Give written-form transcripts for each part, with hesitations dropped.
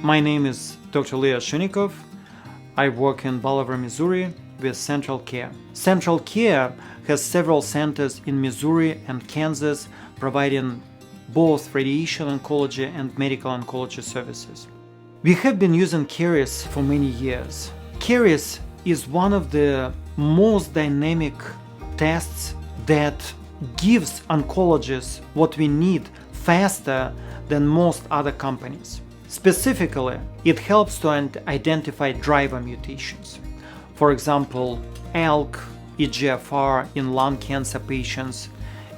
My name is Dr. Shunyakov. I work in Bolivar, Missouri with Central Care. Central Care has several centers in Missouri and Kansas providing both radiation oncology and medical oncology services. We have been using Caris for many years. Caris is one of the most dynamic tests that gives oncologists what we need faster than most other companies. Specifically, it helps to identify driver mutations. For example, ALK, EGFR in lung cancer patients,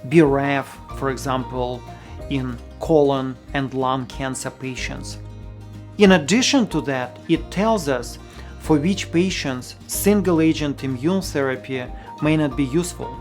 BRAF, for example, in colon and lung cancer patients. In addition to that, it tells us for which patients single-agent immune therapy may not be useful.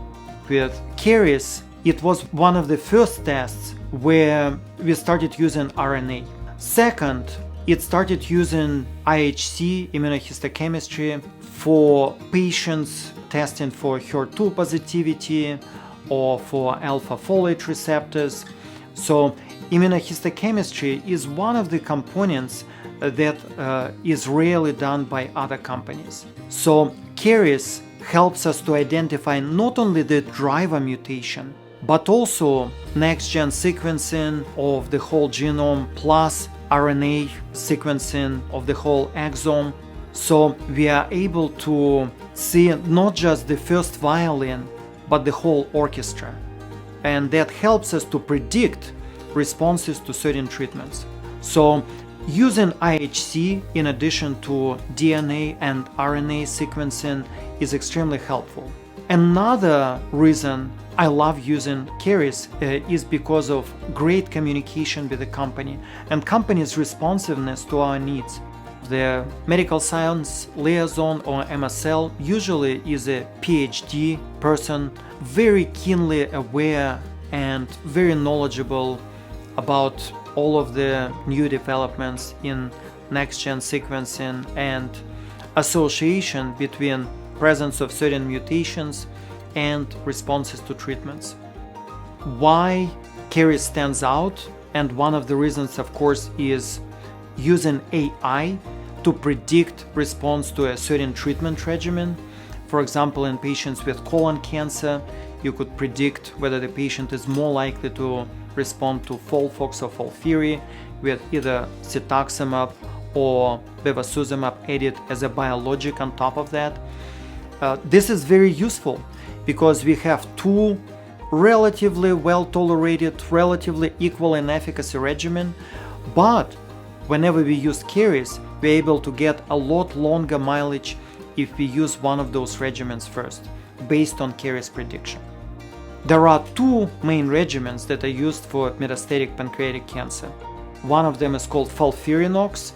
With Caris, it was one of the first tests where we started using RNA. Second, it started using IHC, immunohistochemistry, for patients testing for HER2 positivity or for alpha folate receptors. So immunohistochemistry is one of the components that is rarely done by other companies. So Caris helps us to identify not only the driver mutation, but also next-gen sequencing of the whole genome plus RNA sequencing of the whole exome. So we are able to see not just the first violin, but the whole orchestra. And that helps us to predict responses to certain treatments. So using IHC in addition to DNA and RNA sequencing is extremely helpful. Another reason I love using Caris is because of great communication with the company and company's responsiveness to our needs. The medical science liaison or MSL usually is a PhD person, very keenly aware and very knowledgeable about all of the new developments in next-gen sequencing and association between presence of certain mutations and responses to treatments. Why Caris stands out, and one of the reasons, of course, is using AI to predict response to a certain treatment regimen. For example, in patients with colon cancer, you could predict whether the patient is more likely to respond to FOLFOX or FOLFIRI with either cetuximab or bevacizumab added as a biologic on top of that. This is very useful because we have two relatively well-tolerated, relatively equal in efficacy regimen, but whenever we use Caris, we're able to get a lot longer mileage if we use one of those regimens first, based on Caris prediction. There are two main regimens that are used for metastatic pancreatic cancer. One of them is called FOLFIRINOX,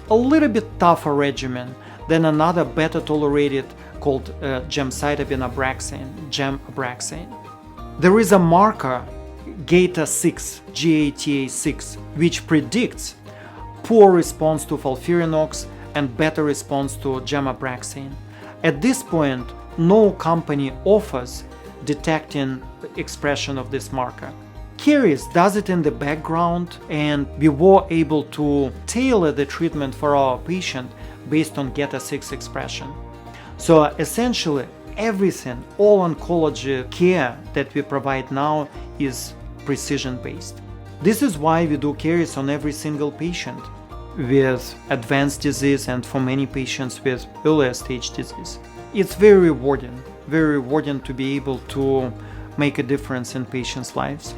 a little bit tougher regimen than another better tolerated called gemcitabine Abraxane, GEM-Abraxane. There is a marker, GATA6, GATA6, which predicts poor response to FOLFIRINOX and better response to GEM-Abraxane. At this point, no company offers detecting expression of this marker. Caris does it in the background, and we were able to tailor the treatment for our patient based on GATA6 expression. So essentially, everything, all oncology care that we provide now is precision-based. This is why we do Caris on every single patient with advanced disease and for many patients with earlier stage disease. It's very rewarding to be able to make a difference in patients' lives.